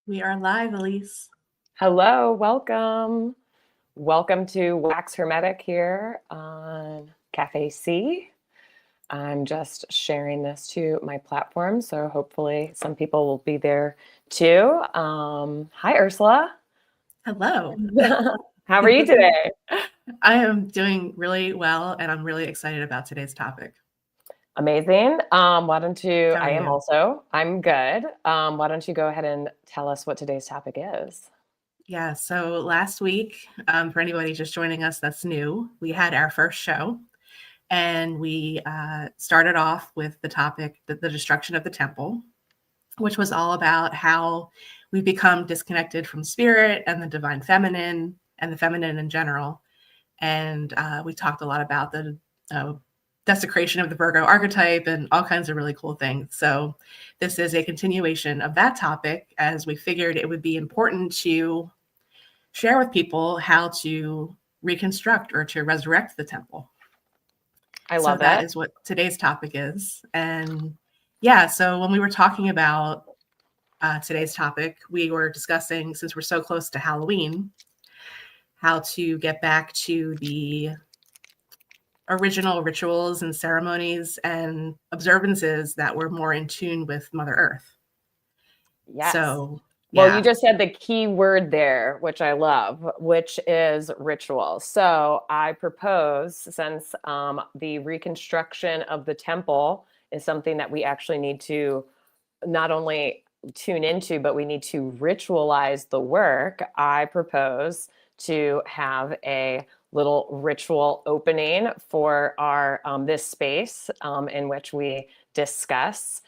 We are live, Elise. Hello, welcome. Welcome to Wax Hermetic here on Cafe C. I'm just sharing this to my platform, so hopefully some people will be there too. Hi, Ursula. Hello. How are you today? I am doing really well, and I'm really excited about today's topic. Amazing. Why don't you? How are I am you? also. I'm good. Why don't you go ahead and tell us what today's topic is? Yeah, so last week, for anybody just joining us that's new, we had our first show, and we started off with the topic, the destruction of the temple, which was all about how we become disconnected from spirit and the divine feminine and the feminine in general. And we talked a lot about the uh, desecration of the Virgo archetype and all kinds of really cool things. So this is a continuation of that topic, as we figured it would be important to share with people how to reconstruct or to resurrect the temple. I So love that it. is what today's topic is. And yeah, so when we were talking about today's topic, we were discussing, since we're so close to Halloween, how to get back to the original rituals and ceremonies and observances that were more in tune with Mother Earth. Yes. So, Well, you yeah. just said the key word there, which I love, which is ritual. So I propose, since the reconstruction of the temple is something that we actually need to not only tune into, but we need to ritualize the work, I propose to have a little ritual opening for our this space in which we discuss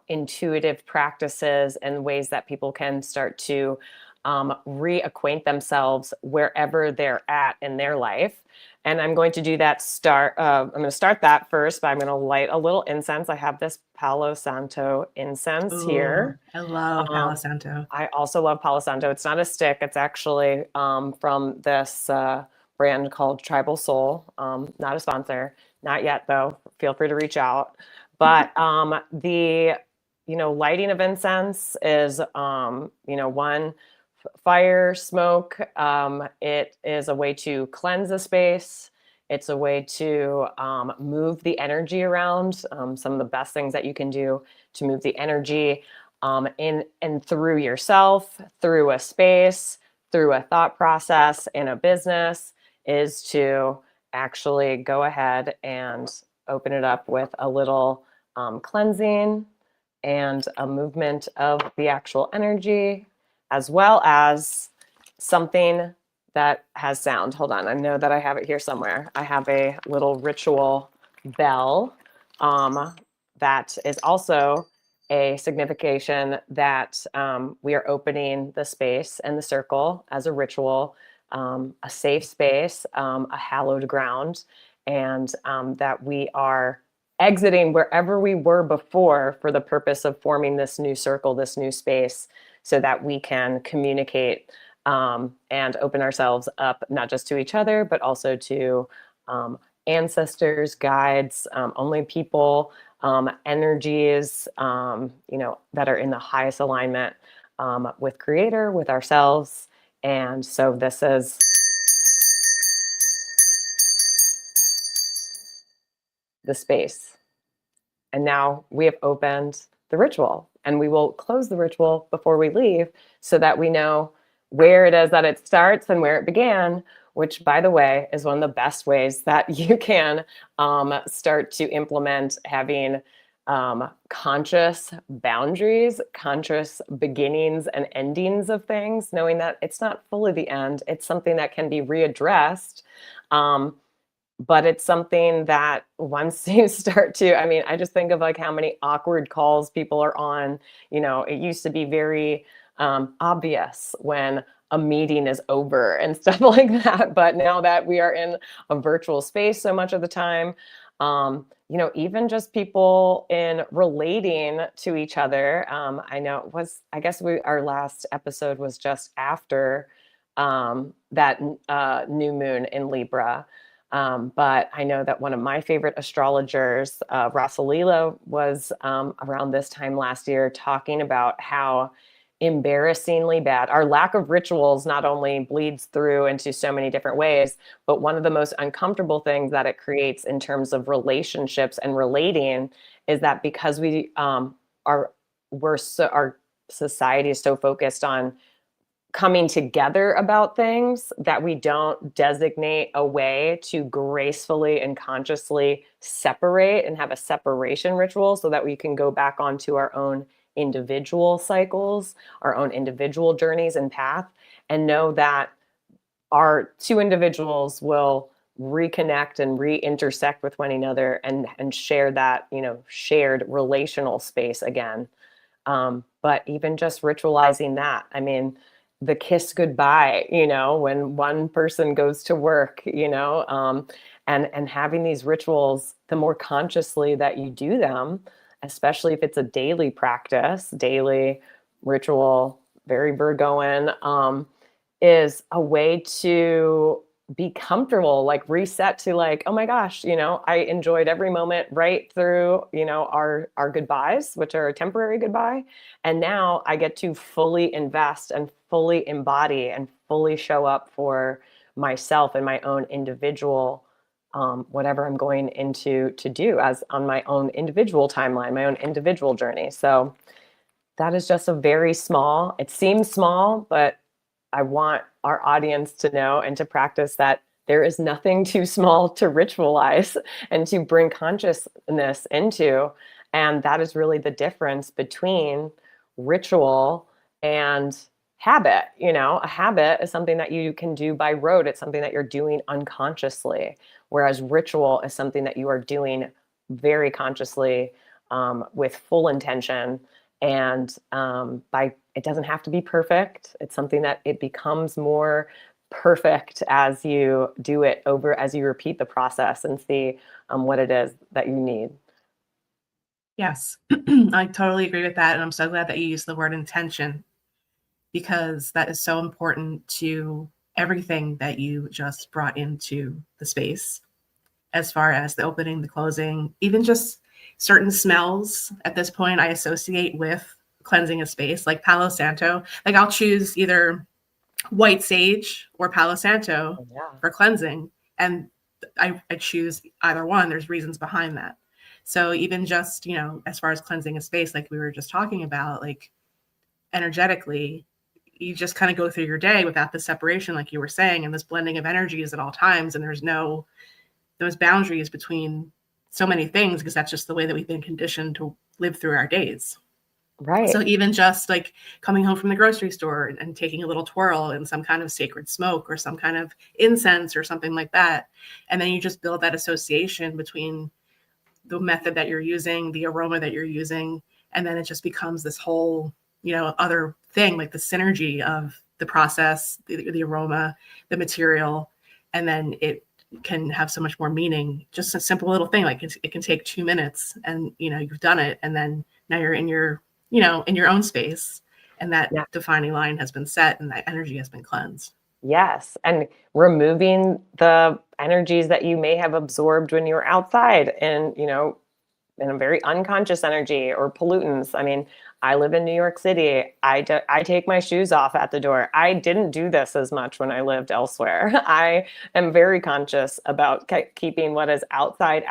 intuitive practices and ways that people can start to reacquaint themselves wherever they're at in their life. And I'm going to do that I'm going to start that first, but I'm going to light a little incense. I have this Palo Santo incense Oh, here. I love Palo Um, Santo. I also love Palo Santo. It's not a stick. It's actually from this brand called Tribal Soul. Not a sponsor. Not yet, though. Feel free to reach out. But the lighting of incense is one fire, smoke. It is a way to cleanse a space. It's a way to move the energy around. Some of the best things that you can do to move the energy in and through yourself, through a space, through a thought process in a business is to actually go ahead and open it up with a little cleansing and a movement of the actual energy, as well as something that has sound. Hold on, I know that I have it here somewhere. I have a little ritual bell that is also a signification that we are opening the space and the circle as a ritual, a safe space, a hallowed ground, and that we are exiting wherever we were before for the purpose of forming this new circle, this new space, so that we can communicate and open ourselves up, not just to each other, but also to ancestors, guides, only people, energies, that are in the highest alignment with Creator, with ourselves. And so this is the space. And now we have opened the ritual, and we will close the ritual before we leave so that we know where it is that it starts and where it began, which, by the way, is one of the best ways that you can start to implement having conscious boundaries, conscious beginnings and endings of things, knowing that it's not fully the end. It's something that can be readdressed. But it's something that once you start to, I mean, I just think of like how many awkward calls people are on. It used to be very obvious when a meeting is over and stuff like that. But now that we are in a virtual space so much of the time, even just people in relating to each other. I guess our last episode was just after that new moon in Libra. But I know that one of my favorite astrologers, Rasalila, was around this time last year talking about how embarrassingly bad. Our lack of rituals not only bleeds through into so many different ways, but one of the most uncomfortable things that it creates in terms of relationships and relating is that because our society is so focused on coming together about things that we don't designate a way to gracefully and consciously separate and have a separation ritual so that we can go back onto our own individual cycles, our own individual journeys and path, and know that our two individuals will reconnect and re-intersect with one another and share that, shared relational space again. But even just ritualizing that, I mean, the kiss goodbye, when one person goes to work, and having these rituals, the more consciously that you do them, especially if it's a daily practice, daily ritual, very Virgoan, is a way to be comfortable, like reset to like, oh my gosh, I enjoyed every moment right through, our goodbyes, which are a temporary goodbye. And now I get to fully invest and fully embody and fully show up for myself and my own individual, whatever I'm going into to do as on my own individual timeline, my own individual journey. So that is just it seems small, but I want our audience to know and to practice that there is nothing too small to ritualize and to bring consciousness into. And that is really the difference between ritual and habit. A habit is something that you can do by rote. It's something that you're doing unconsciously, whereas ritual is something that you are doing very consciously, with full intention. And it doesn't have to be perfect. It's something that it becomes more perfect as you do it over, as you repeat the process and see what it is that you need. Yes, I totally agree with that. And I'm so glad that you used the word intention, because that is so important to everything that you just brought into the space, as far as the opening, the closing, even just certain smells at this point I associate with cleansing a space, like Palo Santo. Like I'll choose either white sage or Palo Santo for cleansing. And I choose either one. There's reasons behind that. So even just, as far as cleansing a space, like we were just talking about, like energetically, you just kind of go through your day without the separation, like you were saying, and this blending of energies at all times. And there's no those boundaries between so many things, because that's just the way that we've been conditioned to live through our days. Right. So even just like coming home from the grocery store and taking a little twirl in some kind of sacred smoke or some kind of incense or something like that. And then you just build that association between the method that you're using, the aroma that you're using, and then it just becomes this whole, other thing, like the synergy of the process, the aroma, the material, and then it can have so much more meaning. Just a simple little thing, like it can take 2 minutes and, you've done it. And then now you're in your, in your own space, and that defining line has been set and that energy has been cleansed. Yes. And removing the energies that you may have absorbed when you were outside and, in a very unconscious energy or pollutants. I mean, I live in New York City. I take my shoes off at the door. I didn't do this as much when I lived elsewhere. I am very conscious about keeping what is outside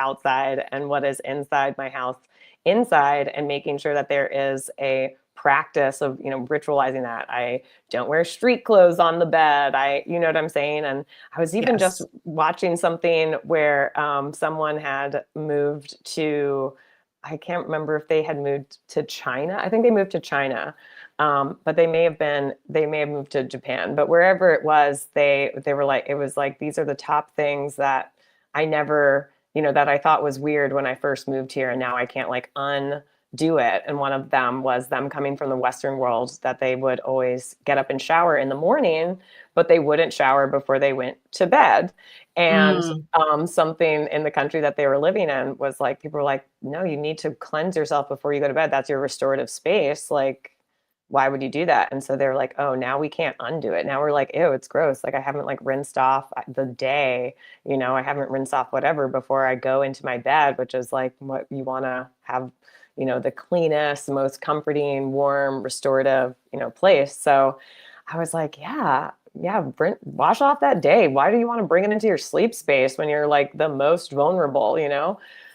and what is inside my house inside, and making sure that there is a practice of, ritualizing that. I don't wear street clothes on the bed. You know what I'm saying? And I was even just watching something where someone had moved to, I can't remember if they had moved to China. I think they moved to China. But they may have moved to Japan, but wherever it was, they were like, it was like, these are the top things that I never, that I thought was weird when I first moved here. And now I can't like undo it. And one of them was them coming from the Western world, that they would always get up and shower in the morning, but they wouldn't shower before they went to bed. And something in the country that they were living in was like, people were like, no, you need to cleanse yourself before you go to bed. That's your restorative space. Like, why would you do that? And so they're like, oh, now we can't undo it. Now we're like, ew, it's gross. Like I haven't like rinsed off the day, I haven't rinsed off whatever before I go into my bed, which is like what you want to have, the cleanest, most comforting, warm, restorative, place. So I was like, yeah, wash off that day. Why do you want to bring it into your sleep space when you're like the most vulnerable,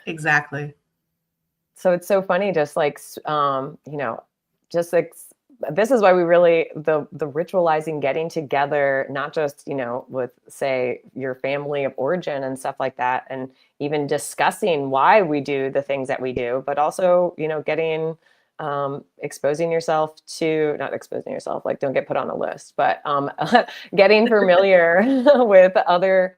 Exactly. So it's so funny, just like, just like, this is why we really, the ritualizing, getting together, not just, with, say, your family of origin and stuff like that, and even discussing why we do the things that we do, but also, getting, exposing yourself to, not exposing yourself, like don't get put on a list, but getting familiar with other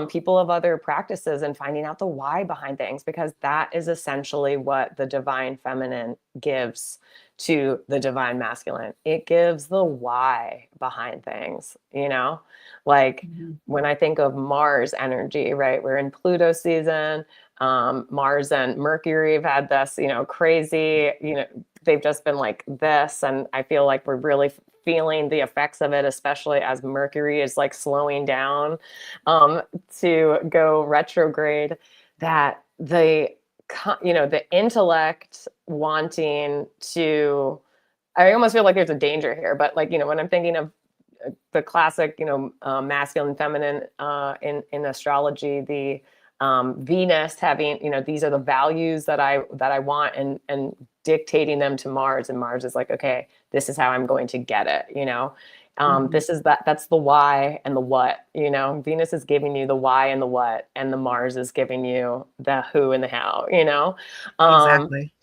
people of other practices and finding out the why behind things, because that is essentially what the divine feminine gives to the divine masculine. It gives the why behind things, like when I think of Mars energy, right? We're in Pluto season. Mars and Mercury have had this, crazy, they've just been like this. And I feel like we're really feeling the effects of it, especially as Mercury is like slowing down to go retrograde, that the intellect wanting to, I almost feel like there's a danger here, but like, when I'm thinking of the classic, masculine, feminine, in astrology, the Venus having, these are the values that I want, and dictating them to Mars, and Mars is like, okay, this is how I'm going to get it, this is that's the why and the what, Venus is giving you the why and the what, and the Mars is giving you the who and the how, Exactly.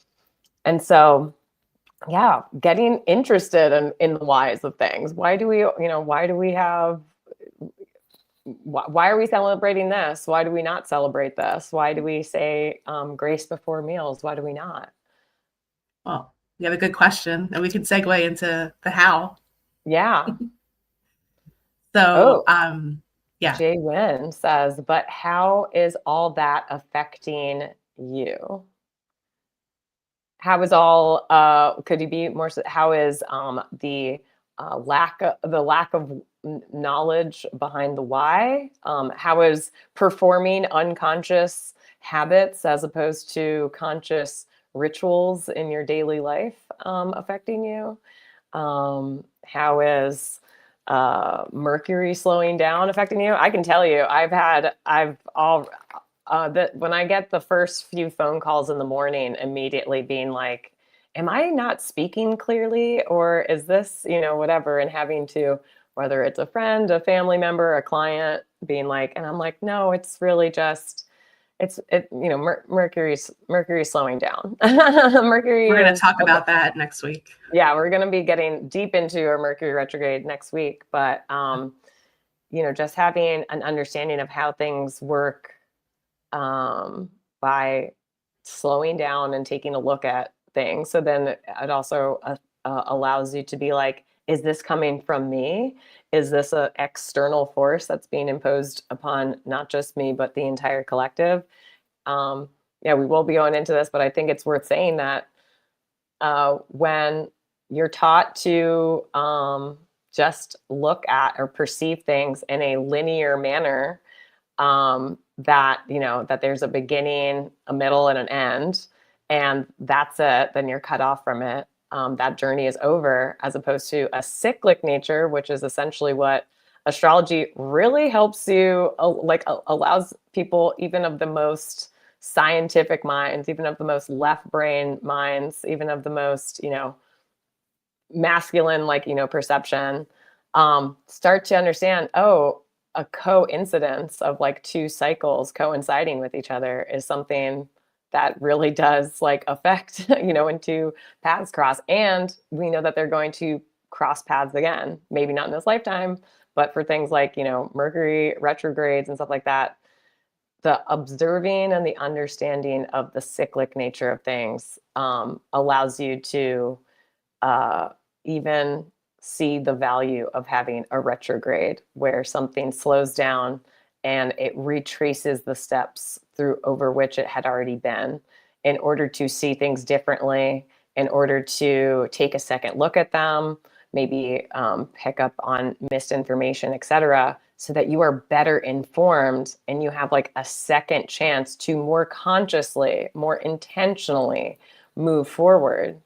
and so, yeah, getting interested in the whys of things. Why do we, why are we celebrating this? Why do we not celebrate this? Why do we say grace before meals? Why do we not? Well, you have a good question, and we can segue into the how. Yeah. So, Oh, yeah. Jay Wynn says, but how is all that affecting you? How is all, could you be more, how is the lack of knowledge behind the why? How is performing unconscious habits as opposed to conscious rituals in your daily life affecting you? How is Mercury slowing down affecting you? I can tell you, when I get the first few phone calls in the morning, immediately being like, am I not speaking clearly? Or is this, whatever, and having to, whether it's a friend, a family member, a client, being like, and I'm like, no, it's really just, Mercury's slowing down. Mercury We're going to is, talk about that next week. yeah, we're going to be getting deep into our Mercury retrograde next week, but, just having an understanding of how things work by slowing down and taking a look at things. So then it also allows you to be like, is this coming from me? Is this an external force that's being imposed upon not just me, but the entire collective? Yeah, we will be going into this, but I think it's worth saying that when you're taught to just look at or perceive things in a linear manner, that there's a beginning, a middle, and an end, and that's it, then you're cut off from it. That journey is over, as opposed to a cyclic nature, which is essentially what astrology really helps you, allows people, even of the most scientific minds, even of the most left brain minds, even of the most, masculine, perception, start to understand, oh, a coincidence of like two cycles coinciding with each other is something that really does like affect, when two paths cross. And we know that they're going to cross paths again, maybe not in this lifetime, but for things like, Mercury retrogrades and stuff like that, the observing and the understanding of the cyclic nature of things allows you to even see the value of having a retrograde, where something slows down and it retraces the steps through over which it had already been, in order to see things differently, in order to take a second look at them, maybe pick up on missed information, etc., so that you are better informed and you have like a second chance to more consciously, more intentionally, move forward.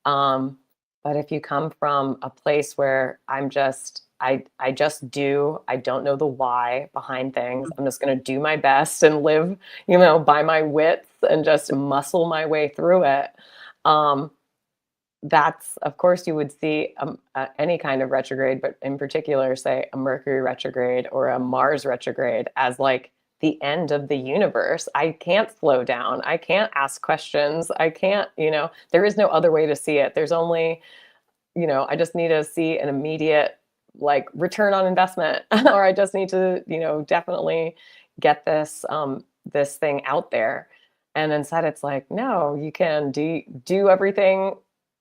But if you come from a place where I just do, I don't know the why behind things. I'm just going to do my best and live, by my wits and just muscle my way through it. That's, of course, you would see any kind of retrograde, but in particular, say a Mercury retrograde or a Mars retrograde as like the end of the universe. I can't slow down. I can't ask questions. I can't, there is no other way to see it. There's only, I just need to see an immediate like return on investment, or I just need to, definitely get this thing out there. And instead it's like, no, you can do everything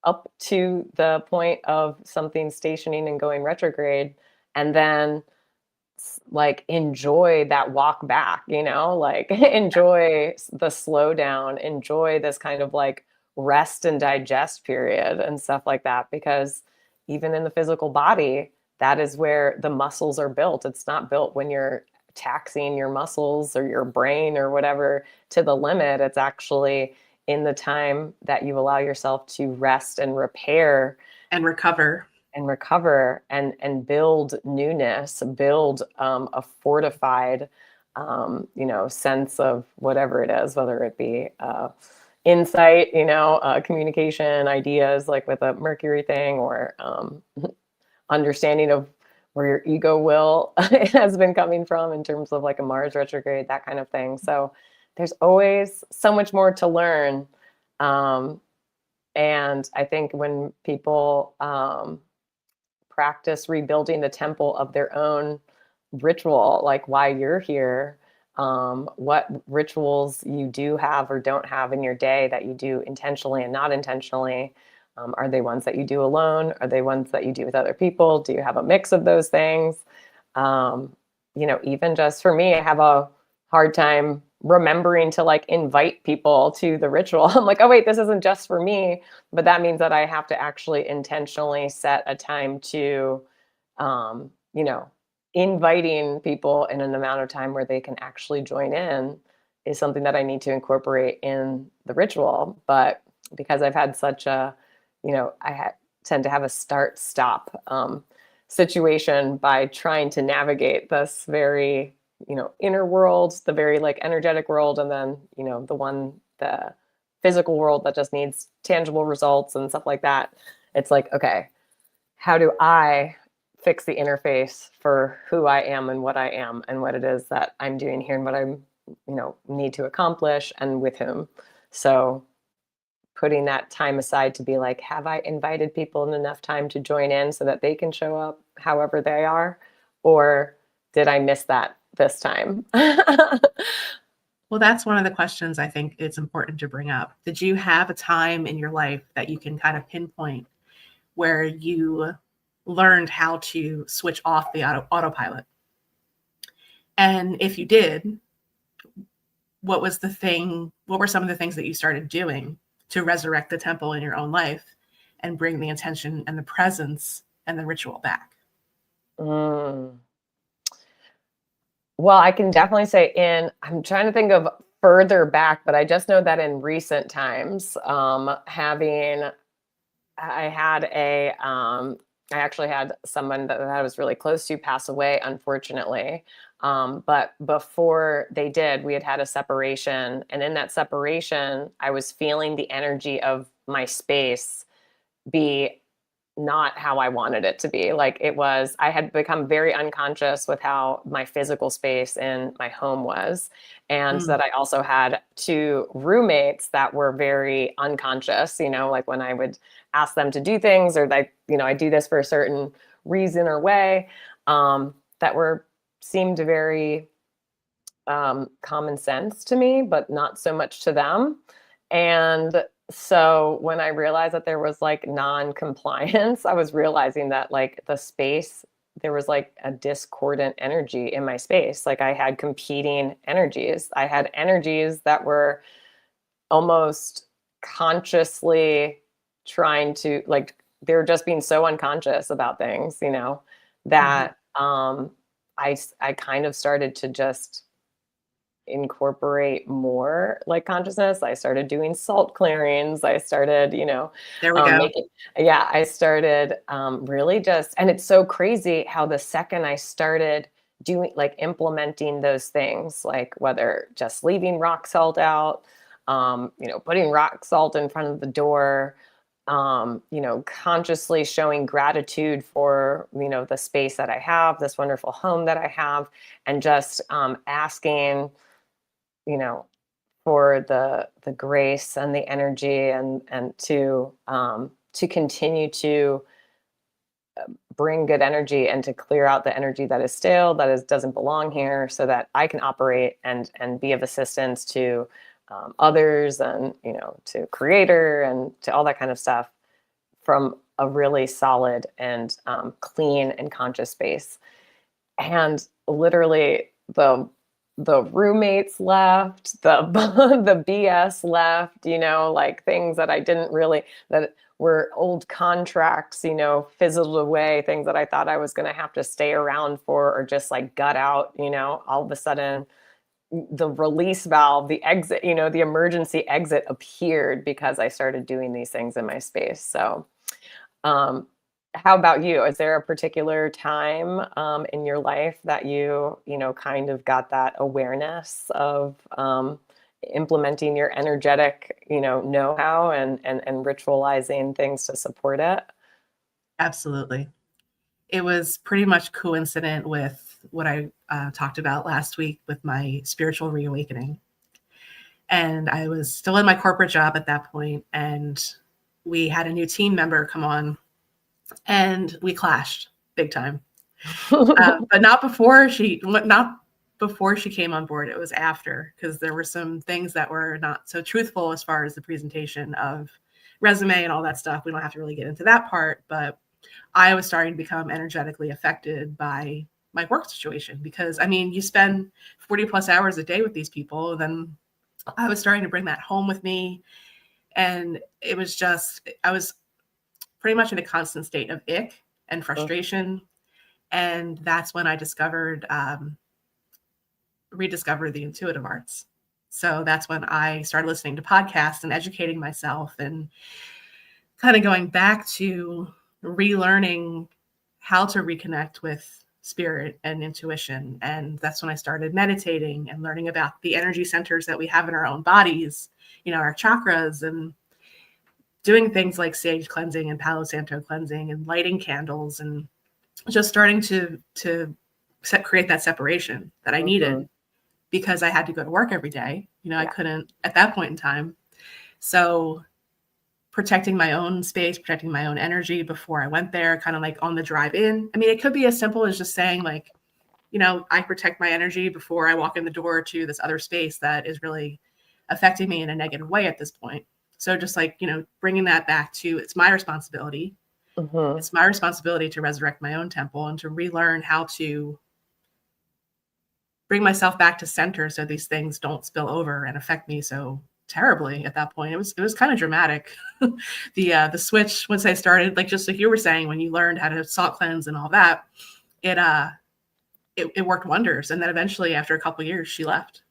up to the point of something stationing and going retrograde, and then like enjoy that walk back, like enjoy the slowdown, enjoy this kind of like rest and digest period and stuff like that. Because even in the physical body, that is where the muscles are built. It's not built when you're taxing your muscles or your brain or whatever to the limit. It's actually in the time that you allow yourself to rest and repair and recover and build newness, build a fortified, sense of whatever it is, whether it be insight, communication, ideas, like with a Mercury thing, or understanding of where your ego will has been coming from in terms of like a Mars retrograde, that kind of thing. So there's always so much more to learn. And I think when people practice rebuilding the temple of their own ritual, like why you're here, what rituals you do have or don't have in your day that you do intentionally and not intentionally. Are they ones that you do alone? Are they ones that you do with other people? Do you have a mix of those things? Even just for me, I have a hard time remembering to like invite people to the ritual. I'm like, oh wait, this isn't just for me, but that means that I have to actually intentionally set a time to, inviting people in an amount of time where they can actually join in is something that I need to incorporate in the ritual. But because I've had such a, tend to have a start-stop situation by trying to navigate this very, inner world, the very like energetic world, and then, the physical world that just needs tangible results and stuff like that. It's like, okay, how do I fix the interface for who I am and what I am and what it is that I'm doing here and what I'm, need to accomplish and with whom. So putting that time aside to be like, have I invited people in enough time to join in so that they can show up however they are? Or did I miss that this time? Well, that's one of the questions I think it's important to bring up. Did you have a time in your life that you can kind of pinpoint where you learned how to switch off the autopilot? And if you did, what were some of the things that you started doing to resurrect the temple in your own life and bring the intention and the presence and the ritual back? Well, I can definitely say I'm trying to think of further back, but I just know that in recent times, I actually had someone that I was really close to pass away, unfortunately. But before they did, we had had a separation. And in that separation, I was feeling the energy of my space be not how I wanted it to be. Like I had become very unconscious with how my physical space in my home was. And that I also had two roommates that were very unconscious, like when I would ask them to do things or like, I do this for a certain reason or way, that seemed very common sense to me, but not so much to them. And so when I realized that there was like non-compliance, I was realizing that like the space, there was like a discordant energy in my space. Like I had competing energies. I had energies that were almost consciously trying to like, they were just being so unconscious about things, that I kind of started to just incorporate more like consciousness. I started doing salt clearings. I started, There we go. I started really just, and it's so crazy how the second I started doing, like implementing those things, like whether just leaving rock salt out, putting rock salt in front of the door, consciously showing gratitude for, the space that I have, this wonderful home that I have, and just asking, for the grace and the energy and to continue to bring good energy and to clear out the energy that is stale, doesn't belong here, so that I can operate and be of assistance to others, and to creator and to all that kind of stuff from a really solid and clean and conscious space. And literally the roommates left, the BS left, like things that I didn't really, that were old contracts, fizzled away, things that I thought I was going to have to stay around for or just like gut out, all of a sudden the release valve, the exit, the emergency exit appeared because I started doing these things in my space. So, how about you? Is there a particular time in your life that you kind of got that awareness of implementing your energetic, know-how and ritualizing things to support it? Absolutely. It was pretty much coincident with what I talked about last week with my spiritual reawakening. And I was still in my corporate job at that point, and we had a new team member come on, and we clashed big time. But not before she came on board. It was after, because there were some things that were not so truthful as far as the presentation of resume and all that stuff. We don't have to really get into that part, but I was starting to become energetically affected by my work situation, because you spend 40 plus hours a day with these people. And then I was starting to bring that home with me. And it was just, I was pretty much in a constant state of ick and frustration. And that's when I rediscovered the intuitive arts. So that's when I started listening to podcasts and educating myself, and kind of going back to relearning how to reconnect with spirit and intuition. And that's when I started meditating and learning about the energy centers that we have in our own bodies, our chakras, and doing things like sage cleansing and Palo Santo cleansing and lighting candles, and just starting to create that separation that I needed, because I had to go to work every day. I couldn't at that point in time. So protecting my own space, protecting my own energy before I went there, kind of like on the drive in. It could be as simple as just saying like, I protect my energy before I walk in the door to this other space that is really affecting me in a negative way at this point. So just like, bringing that back to, it's my responsibility. It's my responsibility to resurrect my own temple and to relearn how to bring myself back to center, so these things don't spill over and affect me so terribly. At that point, it was kind of dramatic. The switch, once I started, like just like you were saying, when you learned how to salt cleanse and all that, it worked wonders. And then eventually, after a couple of years, she left.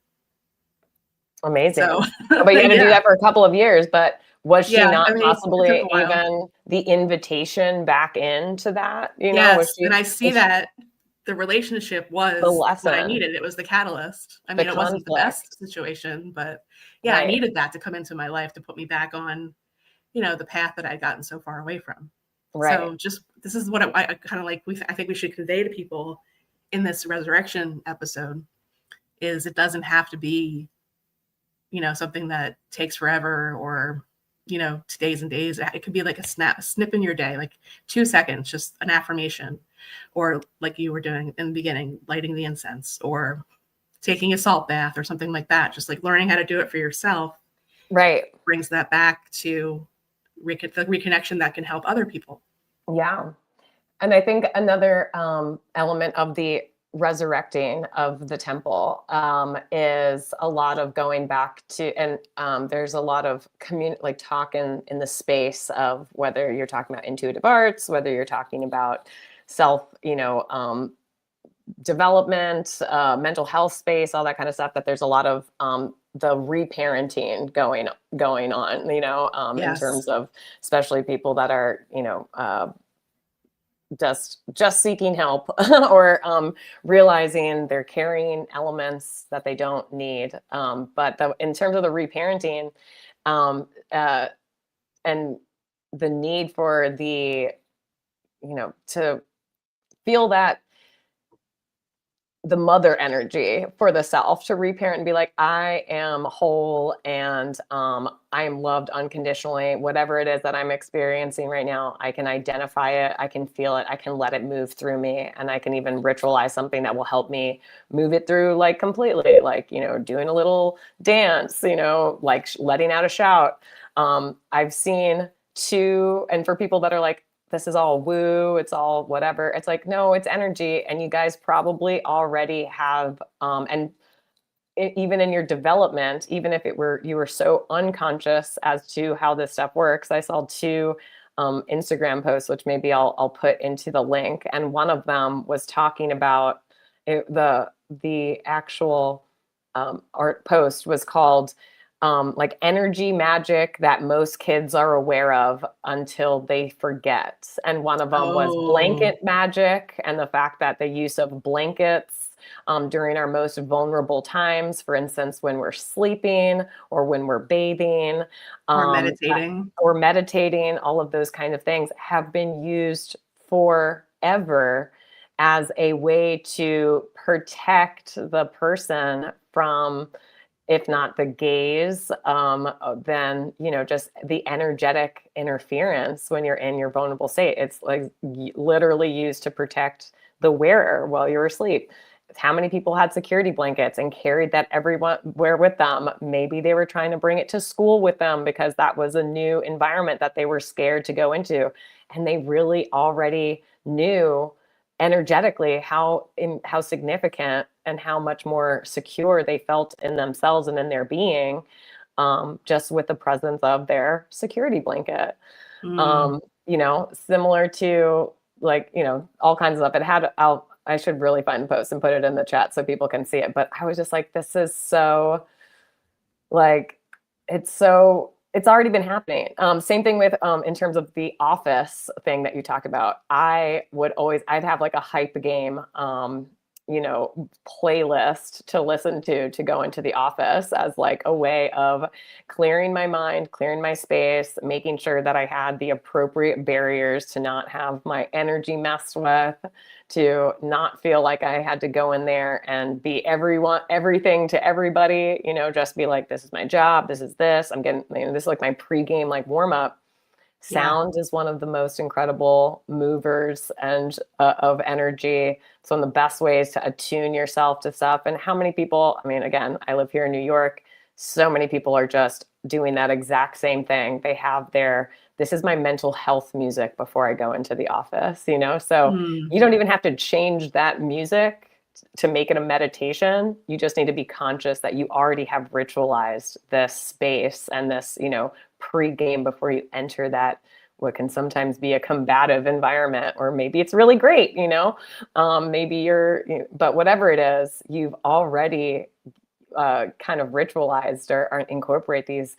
Amazing. So, but you had to do that for a couple of years. But was she not possibly even the invitation back into that? Yes, and I see that the relationship was the lesson. What I needed. It was the catalyst. It wasn't the best situation, but I needed that to come into my life to put me back on, the path that I'd gotten so far away from. Right. So just, this is what I kind of like, I think we should convey to people in this resurrection episode, is it doesn't have to be, something that takes forever, or, days and days. It could be like a snip in your day, like 2 seconds, just an affirmation, or like you were doing in the beginning, lighting the incense, or taking a salt bath or something like that. Just like learning how to do it for yourself. Right. Brings that back to the reconnection that can help other people. Yeah. And I think another element of the resurrecting of the temple is a lot of going back to, and there's a lot of like talk in the space of whether you're talking about intuitive arts, whether you're talking about self, development, mental health space, all that kind of stuff, that there's a lot of the reparenting going on, in Yes. terms of especially people that are, just seeking help or realizing they're carrying elements that they don't need. But in terms of the reparenting, um, uh, and the need for to feel that the mother energy for the self to reparent and be like, I am whole and I am loved unconditionally. Whatever it is that I'm experiencing right now, I can identify it, I can feel it, I can let it move through me, and I can even ritualize something that will help me move it through, like completely, like, doing a little dance, like letting out a shout. I've seen two, and for people that are like, this is all woo, it's all whatever. It's like, no, it's energy. And you guys probably already have, even in your development, even if you were so unconscious as to how this stuff works. I saw two Instagram posts, which maybe I'll put into the link. And one of them was talking about the actual art post was called like energy magic that most kids are aware of until they forget. And one of them was Oh, blanket magic, and the fact that the use of blankets during our most vulnerable times, for instance, when we're sleeping or when we're bathing, or that- meditating. or meditating, all of those kind of things have been used forever as a way to protect the person from, if not the gaze, then just the energetic interference when you're in your vulnerable state. It's like literally used to protect the wearer while you're asleep. How many people had security blankets and carried that everywhere with them? Maybe they were trying to bring it to school with them because that was a new environment that they were scared to go into, and they really already knew energetically how significant and how much more secure they felt in themselves and in their being, just with the presence of their security blanket. Mm. Similar to, like, all kinds of stuff. I should really find the post and put it in the chat so people can see it. But I was just like, this is so, like, it's already been happening. Same thing with in terms of the office thing that you talk about. I'd have like a hype game playlist to listen to go into the office as like a way of clearing my mind, clearing my space, making sure that I had the appropriate barriers to not have my energy messed with, to not feel like I had to go in there and be everything to everybody, just be like, this is my job, this is this. I'm getting, this is like my pregame, like warm up. Yeah. Sound is one of the most incredible movers and of energy. It's one of the best ways to attune yourself to stuff. And how many people, I mean, again, I live here in New York. So many people are just doing that exact same thing. They have this is my mental health music before I go into the office, So Mm. you don't even have to change that music to make it a meditation. You just need to be conscious that you already have ritualized this space and this, pre-game before you enter that, what can sometimes be a combative environment, or maybe it's really great, maybe but whatever it is, you've already kind of ritualized or incorporate these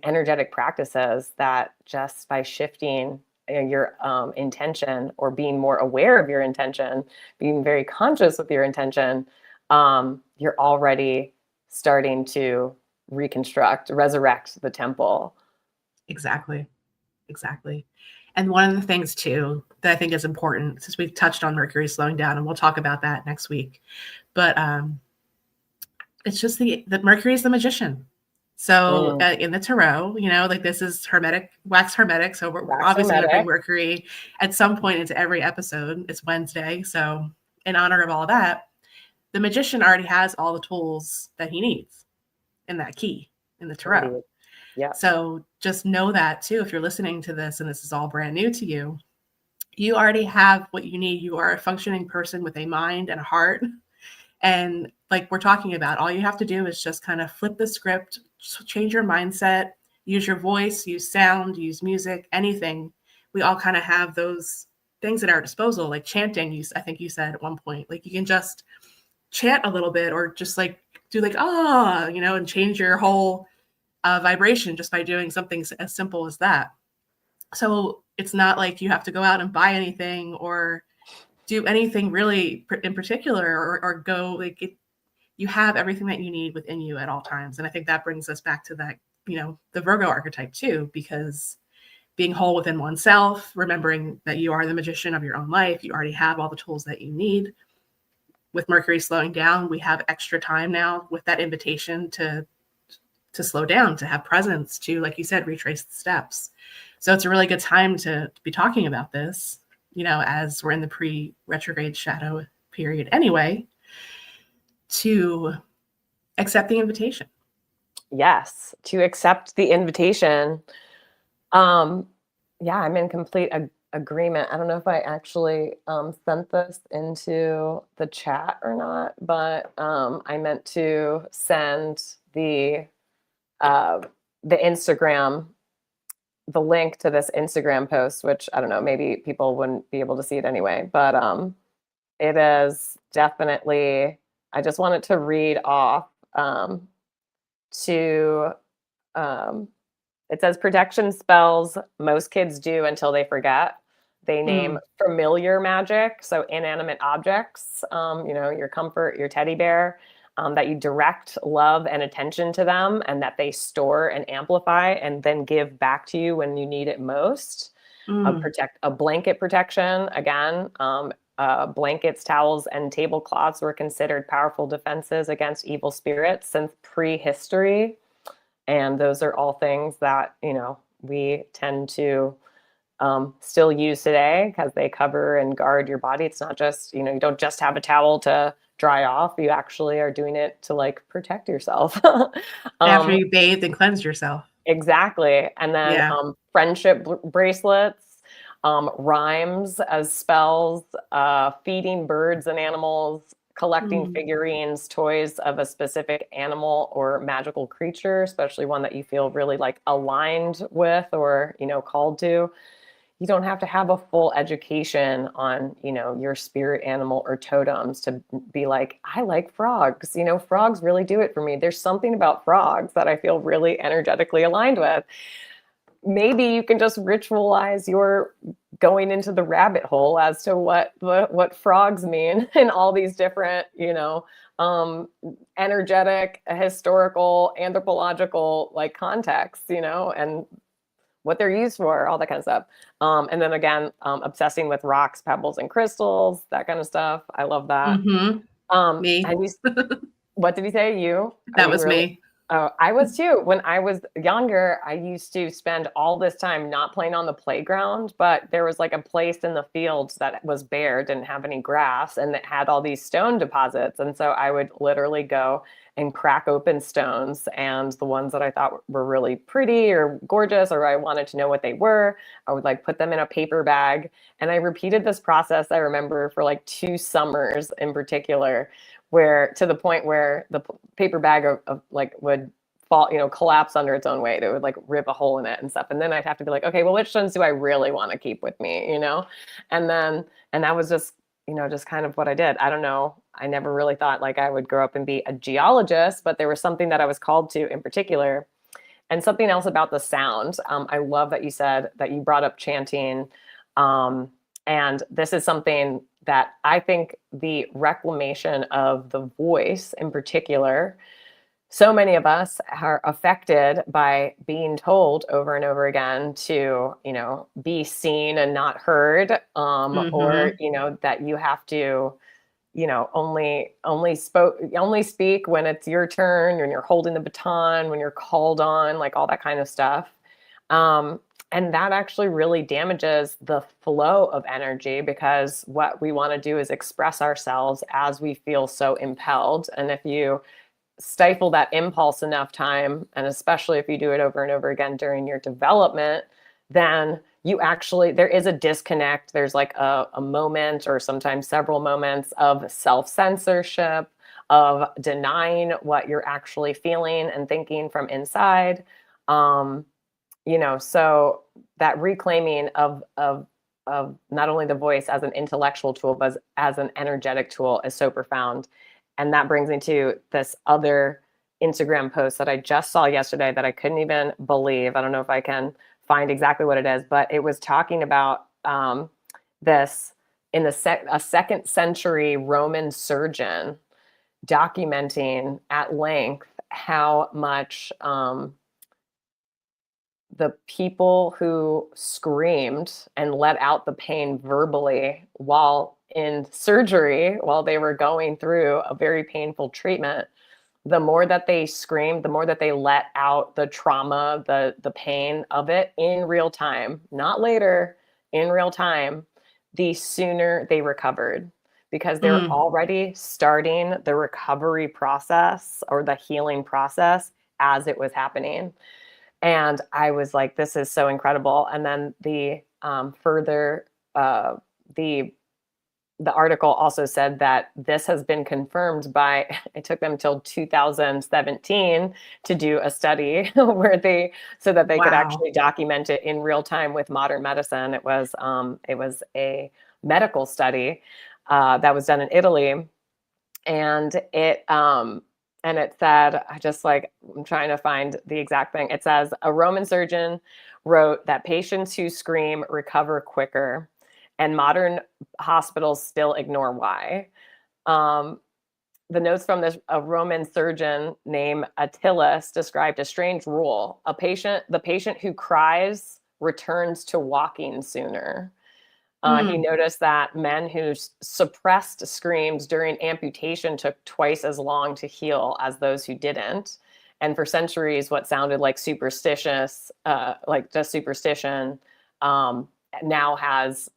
energetic practices that just by shifting your intention, or being more aware of your intention, being very conscious with your intention, you're already starting to resurrect the temple. Exactly. Exactly. And one of the things too that I think is important, since we've touched on Mercury slowing down, and we'll talk about that next week, but it's just that Mercury is the magician. So in the tarot, like this is hermetic, wax hermetic. So we're Wax obviously going to bring hermetic. Mercury at some point into every episode. It's Wednesday. So in honor of all that, the magician already has all the tools that he needs in that key in the tarot. Indeed. Yeah. So just know that too, if you're listening to this and this is all brand new to you, you already have what you need. You are a functioning person with a mind and a heart. And like we're talking about, all you have to do is just kind of flip the script, change your mindset, use your voice, use sound, use music, anything. We all kind of have those things at our disposal, like chanting. I think you said at one point, like you can just chant a little bit, or just like do like and change your whole vibration just by doing something as simple as that. So it's not like you have to go out and buy anything or do anything really in particular, or go like it. You have everything that you need within you at all times, and I think that brings us back to that, the Virgo archetype too, because being whole within oneself, remembering that you are the magician of your own life, you already have all the tools that you need. With Mercury slowing down, we have extra time now with that invitation to slow down, to have presence, to, like you said, retrace the steps. So it's a really good time to be talking about this, as we're in the pre-retrograde shadow period anyway, to accept the invitation. Yes, to accept the invitation. Yeah, I'm in complete agreement. I don't know if I actually sent this into the chat or not, but I meant to send the Instagram, the link to this Instagram post, which I don't know, maybe people wouldn't be able to see it anyway, but it is definitely, I just wanted to read off it says protection spells most kids do until they forget. They name familiar magic, so inanimate objects, your comfort, your teddy bear, that you direct love and attention to them, and that they store and amplify and then give back to you when you need it most. A blanket protection, again, blankets, towels, and tablecloths were considered powerful defenses against evil spirits since prehistory. And those are all things that, we tend to still use today because they cover and guard your body. It's not just, you don't just have a towel to dry off. You actually are doing it to like protect yourself. After you bathed and cleansed yourself. Exactly. And then friendship bracelets, rhymes as spells, feeding birds and animals, collecting figurines, toys of a specific animal or magical creature, especially one that you feel really like aligned with or, called to. You don't have to have a full education on, your spirit animal or totems to be like, I like frogs. Frogs really do it for me. There's something about frogs that I feel really energetically aligned with. Maybe you can just ritualize your going into the rabbit hole as to what frogs mean in all these different, energetic, historical, anthropological like contexts, and what they're used for, all that kind of stuff. And then again, obsessing with rocks, pebbles, and crystals, that kind of stuff. I love that. Me. What did he say? You? That was me. I was too. When I was younger, I used to spend all this time not playing on the playground, but there was like a place in the fields that was bare, didn't have any grass, and it had all these stone deposits. And so I would literally go and crack open stones, and the ones that I thought were really pretty or gorgeous, or I wanted to know what they were, I would like put them in a paper bag. And I repeated this process, I remember, for like 2 summers in particular, where to the point where the paper bag of like would fall, collapse under its own weight. It would like rip a hole in it and stuff. And then I'd have to be like, okay, well, which ones do I really want to keep with me, And that was just, just kind of what I did. I don't know. I never really thought like I would grow up and be a geologist, but there was something that I was called to in particular. And something else about the sound. I love that you said that you brought up chanting. And this is something that I think the reclamation of the voice in particular, so many of us are affected by being told over and over again to, be seen and not heard, or, that you have to, only speak when it's your turn, when you're holding the baton, when you're called on, like all that kind of stuff. And that actually really damages the flow of energy, because what we want to do is express ourselves as we feel so impelled. And if you stifle that impulse enough time, and especially if you do it over and over again during your development, then there is a disconnect. There's like a moment, or sometimes several moments, of self-censorship, of denying what you're actually feeling and thinking from inside. So that reclaiming of not only the voice as an intellectual tool, but as an energetic tool is so profound. And that brings me to this other Instagram post that I just saw yesterday that I couldn't even believe. I don't know if I can find exactly what it is, but it was talking about this in a second century Roman surgeon documenting at length how much the people who screamed and let out the pain verbally while in surgery, while they were going through a very painful treatment, the more that they screamed, the more that they let out the trauma, the pain of it in real time, not later, in real time, the sooner they recovered, because they're already starting the recovery process or the healing process as it was happening. And I was like, this is so incredible. And then the the article also said that this has been confirmed by, it took them till 2017 to do a study where so that they could actually document it in real time with modern medicine. It was a medical study that was done in Italy. And it said, I'm trying to find the exact thing. It says a Roman surgeon wrote that patients who scream recover quicker, and modern hospitals still ignore why. The notes from a Roman surgeon named Atyllus described a strange rule. The patient who cries returns to walking sooner. He noticed that men who suppressed screams during amputation took twice as long to heal as those who didn't. And for centuries, what sounded like superstition, now has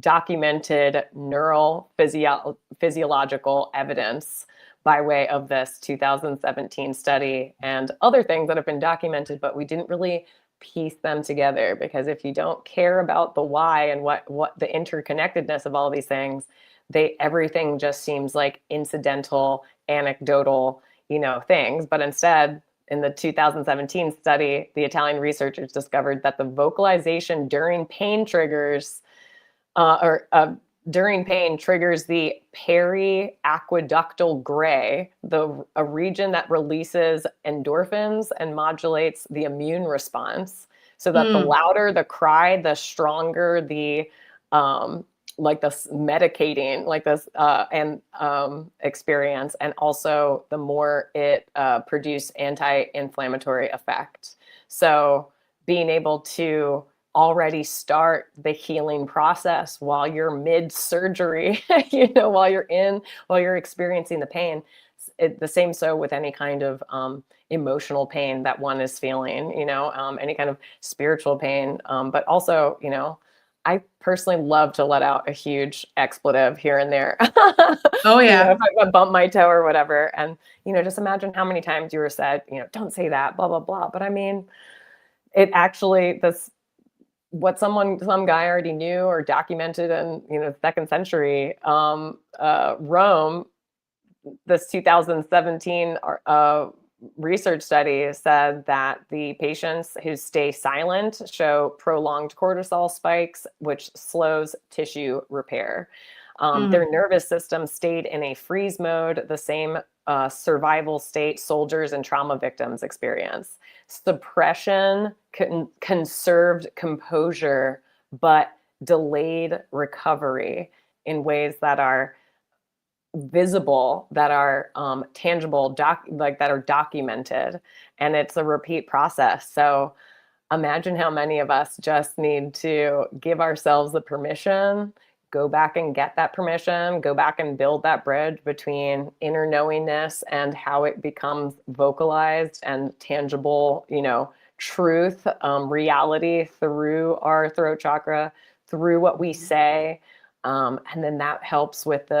documented neural physiological evidence by way of this 2017 study and other things that have been documented, but we didn't really piece them together, because if you don't care about the why and what the interconnectedness of all these things, everything just seems like incidental, anecdotal, things. But instead, in the 2017 study, the Italian researchers discovered that the vocalization during pain triggers the periaqueductal gray, a region that releases endorphins and modulates the immune response. So that the louder the cry, the stronger the this medicating, experience, and also the more it produce anti-inflammatory effect. So being able to already start the healing process while you're mid-surgery, while you're experiencing the pain. The same so with any kind of emotional pain that one is feeling, any kind of spiritual pain. But also, I personally love to let out a huge expletive here and there. Oh yeah. If I bump my toe or whatever. And, just imagine how many times you were said, don't say that, blah, blah, blah. But I mean, it actually, what some guy already knew or documented in, second century Rome, this 2017 research study said that the patients who stay silent show prolonged cortisol spikes, which slows tissue repair. Their nervous system stayed in a freeze mode, the same survival state soldiers and trauma victims experience. Suppression conserved composure, but delayed recovery in ways that are visible, that are tangible, that are documented, and it's a repeat process. So imagine how many of us just need to give ourselves the permission, go back and get that permission, go back and build that bridge between inner knowingness and how it becomes vocalized and tangible, truth, reality through our throat chakra, through what we say. And then that helps with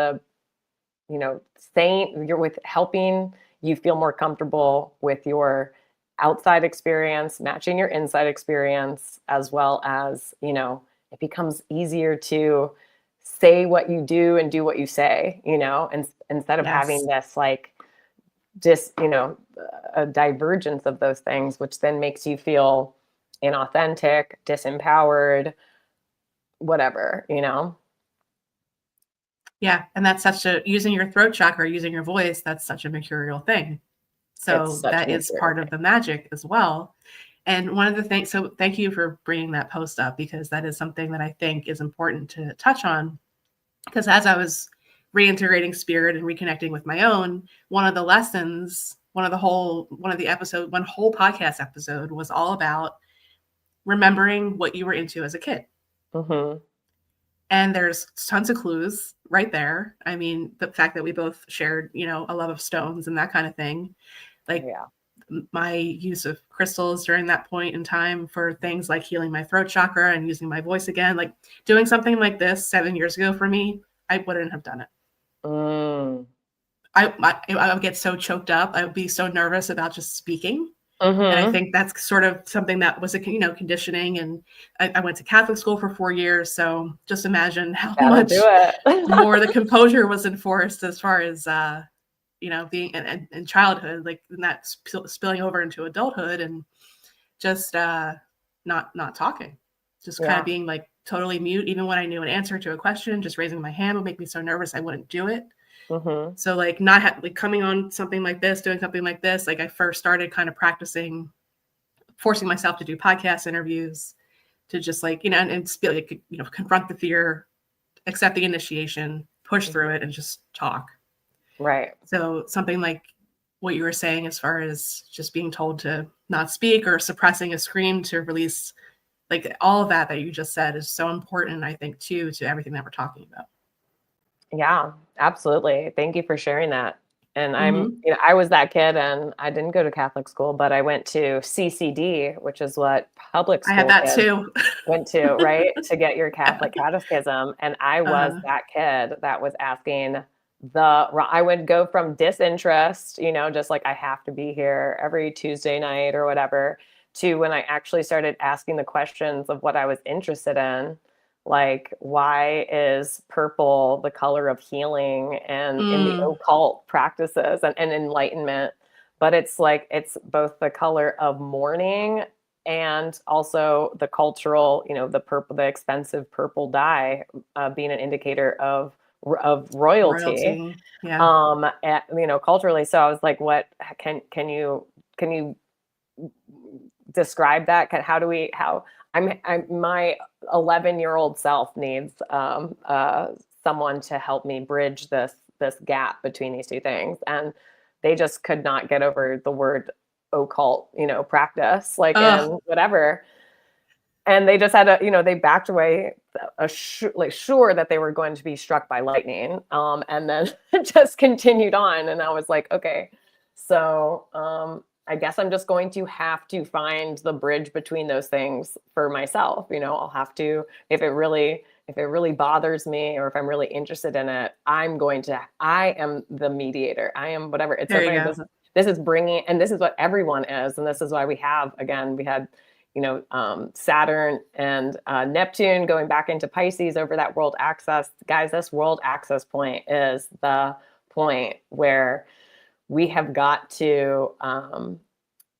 helping you feel more comfortable with your outside experience, matching your inside experience, as well as, it becomes easier to say what you do and do what you say, and instead of having this a divergence of those things, which then makes you feel inauthentic, disempowered, whatever, you know? Yeah. And that's using your throat chakra, using your voice, that's such a mercurial thing. It's So such a that is material part of thing. the magic as well. And one of the things, so thank you for bringing that post up, because that is something that I think is important to touch on. Because as I was reintegrating spirit and reconnecting with my own, one of the lessons, one whole podcast episode was all about remembering what you were into as a kid. Mm-hmm. And there's tons of clues right there. I mean, the fact that we both shared, a love of stones and that kind of thing. Like, Yeah. my use of crystals during that point in time for things like healing my throat chakra and using my voice again, like doing something like this 7 years ago for me, I wouldn't have done it. Mm. I would get so choked up. I would be so nervous about just speaking. And I Mm-hmm. think that's sort of something that was conditioning. And I went to Catholic school for 4 years. So just imagine how Gotta do much it. more the composure was enforced as far as, being in childhood, like, and that spilling over into adulthood, and just not talking, just kind of Yeah. being like totally mute. Even when I knew an answer to a question, just raising my hand would make me so nervous I wouldn't do it. Mm-hmm. So like not like coming on something like this, doing something like this, like I first started kind of practicing, forcing myself to do podcast interviews, to just like, and like, confront the fear, accept the initiation, push through it, and just talk. Right. So something like what you were saying, as far as just being told to not speak or suppressing a scream to release, like all of that you just said is so important, I think, too, to everything that we're talking about. Yeah, absolutely. Thank you for sharing that. And Mm-hmm. I was that kid, and I didn't go to Catholic school, but I went to CCD, which is what public I had school that kids too. went to, right? To get your Yeah. Catholic catechism. And I was Uh-huh. that kid that was asking I would go from disinterest, just like I have to be here every Tuesday night or whatever, to when I actually started asking the questions of what I was interested in. Like, why is purple the color of healing and in the Mm. occult practices and enlightenment? But it's like, it's both the color of mourning and also the cultural, the purple, the expensive purple dye, being an indicator of royalty, Royalty. Yeah. culturally. So I was like, what can you describe that? How I'm my 11-year-old self needs someone to help me bridge this gap between these two things, and they just could not get over the word occult, practice, like, Ugh. in whatever. And they just had to, they backed away, like, sure that they were going to be struck by lightning, and then just continued on. And I was like, okay, so I guess I'm just going to have to find the bridge between those things for myself. I'll have to, if it really bothers me, or if I'm really interested in it, I am the mediator. I am whatever. It's so There you funny. go. This is bringing, and this is what everyone is, and this is why we had Saturn and Neptune going back into Pisces over that world axis. Guys, this world axis point is the point where we have got to,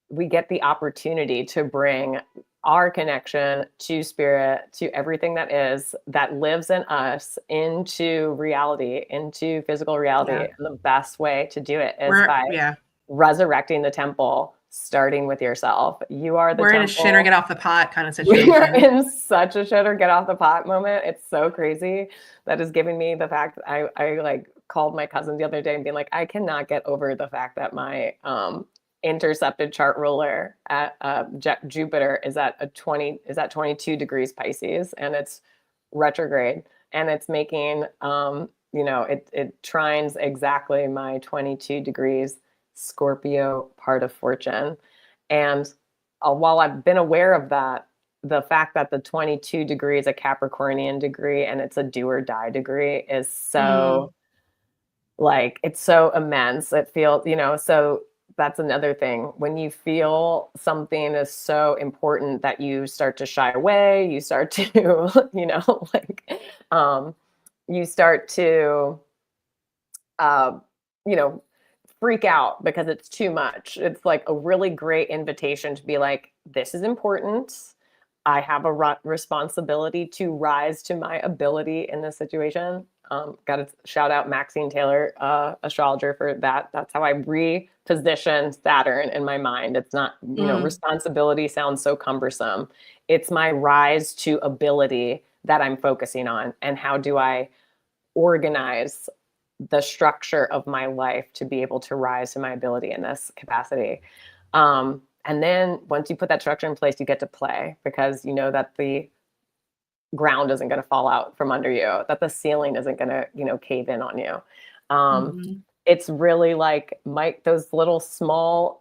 we get the opportunity to bring our connection to spirit, to everything that lives in us, into reality, into physical reality. Yeah. And the best way to do it is by Yeah. resurrecting the temple, starting with yourself. You are the We're in a shit or temple. get off the pot kind of We are situation. in such a shit or get off the pot moment. It's so crazy. That is giving me the fact that I like called my cousin the other day and being like, I cannot get over the fact that my intercepted chart ruler at Jupiter is at 22 degrees Pisces, and it's retrograde, and it's making it trines exactly my 22 degrees Scorpio part of fortune. And while I've been aware of that, the fact that the 22 degree is a Capricornian degree and it's a do or die degree is Mm. so, like, it's so immense. It feels, so that's another thing. When you feel something is so important that you start to shy away, you start to, like, you start to, uh, you know, freak out because it's too much. It's like a really great invitation to be like, this is important. I have a responsibility to rise to my ability in this situation. Got to shout out Maxine Taylor, astrologer, for that. That's how I reposition Saturn in my mind. It's not, responsibility sounds so cumbersome. It's my rise to ability that I'm focusing on. And how do I organize the structure of my life to be able to rise to my ability in this capacity? And then once you put that structure in place, you get to play, because you know that the ground isn't going to fall out from under you, that the ceiling isn't going to, cave in on you. It's really like those little small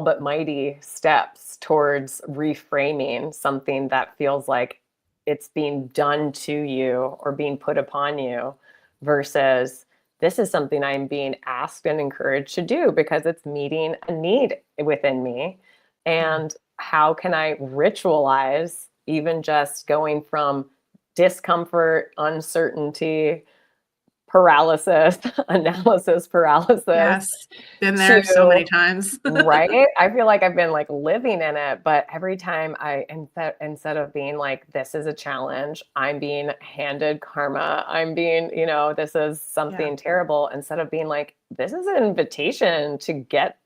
but mighty steps towards reframing something that feels like it's being done to you or being put upon you, versus this is something I'm being asked and encouraged to do because it's meeting a need within me. And how can I ritualize even just going from discomfort, uncertainty, paralysis, analysis paralysis. Yes, been there so many times. Right? I feel like I've been like living in it, but every time instead of being like, this is a challenge, I'm being handed karma, I'm being, this is something terrible, instead of being like, this is an invitation to get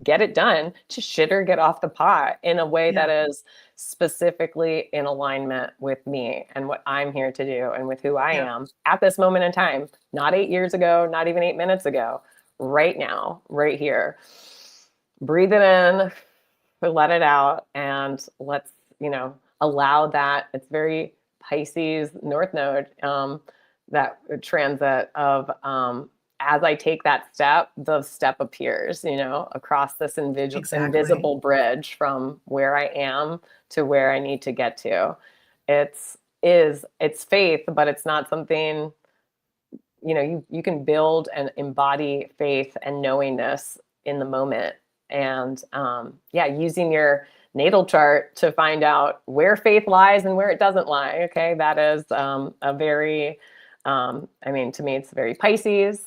it done, to shit or get off the pot in a way that is specifically in alignment with me and what I'm here to do and with who I am at this moment in time, not 8 years ago, not even 8 minutes ago, right now, right here. Breathe it in, let it out, and let's, allow that. It's very Pisces North Node, that transit of, as I take that step, the step appears, across this invisible bridge from where I am to where I need to get to. It's faith, but it's not something, you can build and embody faith and knowingness in the moment. And using your natal chart to find out where faith lies and where it doesn't lie. Okay. That is a very, to me, it's very Pisces.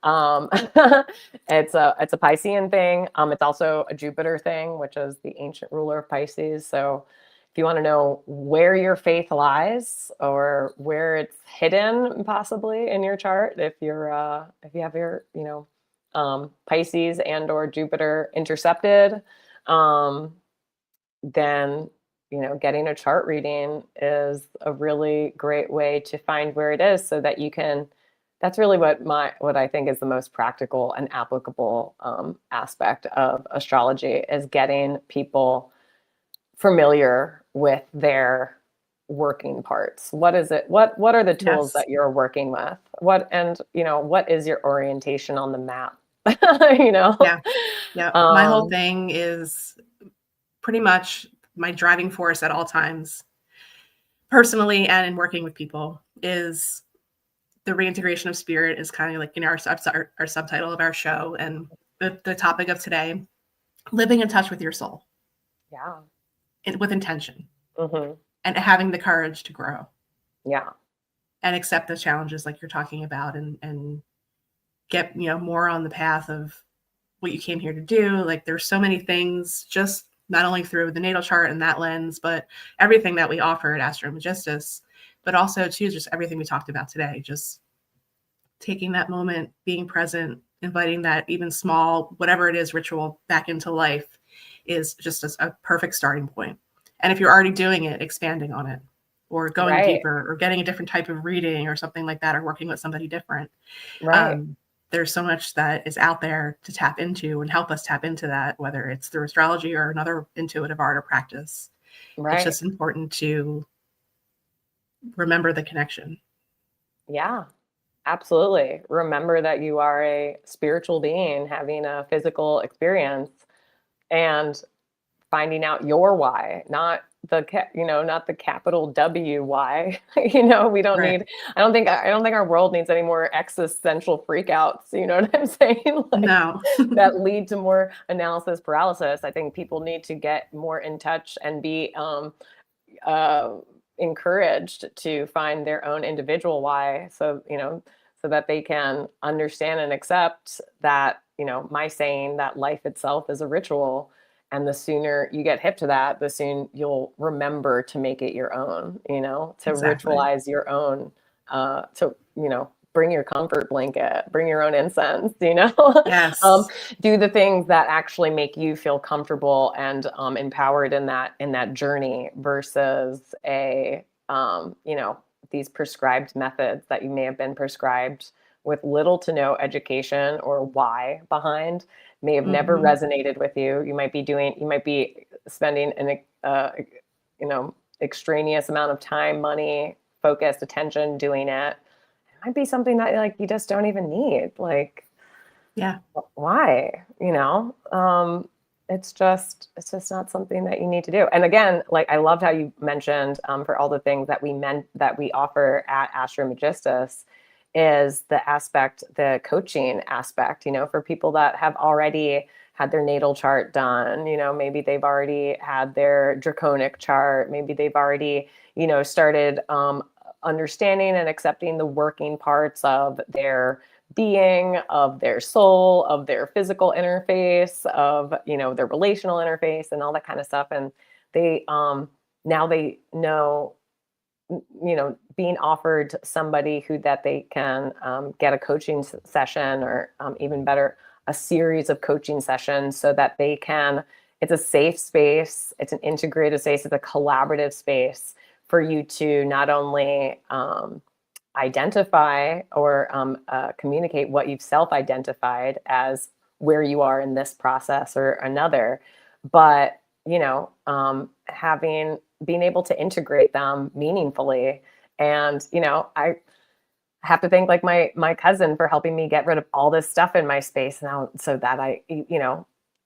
It's a Piscean thing. It's also a Jupiter thing, which is the ancient ruler of Pisces. So if you want to know where your faith lies or where it's hidden possibly in your chart, if you have your, Pisces and or Jupiter intercepted, then, getting a chart reading is a really great way to find where it is, so that you can, that's really what I think is the most practical and applicable aspect of astrology, is getting people familiar with their working parts. What is it? What are the tools that you're working with? What is your orientation on the map? My whole thing is pretty much my driving force at all times, personally and in working with people, is the reintegration of spirit. Is kind of like, our subtitle of our show, and the topic of today, living in touch with your soul. Yeah. With intention. And having the courage to grow. Yeah. And accept the challenges like you're talking about, and get, more on the path of what you came here to do. Like, there's so many things, just not only through the natal chart and that lens, but everything that we offer at Astromegistus, but also too, just everything we talked about today, just taking that moment, being present, inviting that even small, whatever it is, ritual back into life, is just a perfect starting point. And if you're already doing it, expanding on it, or going deeper, or getting a different type of reading or something like that, or working with somebody different. There's so much that is out there to tap into and help us tap into that, whether it's through astrology or another intuitive art or practice. It's just important to remember the connection. Yeah, absolutely. Remember that you are a spiritual being having a physical experience, and finding out your why, not the capital W why. We don't need. I don't think our world needs any more existential freakouts. You know what I'm saying? No. That lead to more analysis paralysis. I think people need to get more in touch and be encouraged to find their own individual why. So so that they can understand and accept that my saying that life itself is a ritual. And the sooner you get hip to that, the sooner you'll remember to make it your own, to Exactly. ritualize your own, to, bring your comfort blanket, bring your own incense, um, Yes. do the things that actually make you feel comfortable and empowered in that journey versus these prescribed methods that you may have been prescribed with little to no education or why behind, may have never Hmm. resonated with you. You might be spending an extraneous amount of time, money, focused attention doing it. It might be something that like you just don't even need. Like, Yeah. why? It's just not something that you need to do. And again, like I loved how you mentioned for all the things that we offer at Astromegistus is the coaching aspect, for people that have already had their natal chart done, maybe they've already had their draconic chart, maybe they've already, started understanding and accepting the working parts of their being, of their soul, of their physical interface, of their relational interface and all that kind of stuff. And they now they know, being offered somebody who that they can get a coaching session, or even better, a series of coaching sessions, so that they can, it's a safe space, it's an integrated space, it's a collaborative space for you to not only identify or communicate what you've self-identified as where you are in this process or another, but having being able to integrate them meaningfully. And I have to thank like my cousin for helping me get rid of all this stuff in my space now, so that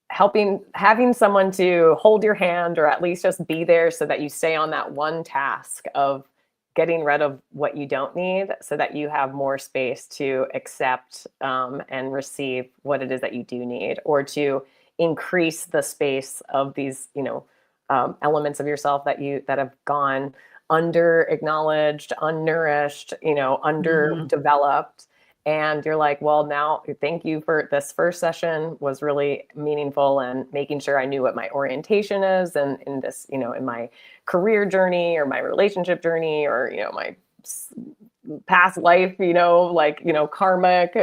having someone to hold your hand, or at least just be there, so that you stay on that one task of getting rid of what you don't need, so that you have more space to accept and receive what it is that you do need, or to increase the space of these elements of yourself that have gone under acknowledged, unnourished, Hmm. underdeveloped. And you're like, well, now thank you for this first session, was really meaningful, and making sure I knew what my orientation is, and in this, in my career journey, or my relationship journey, or my past life, karmic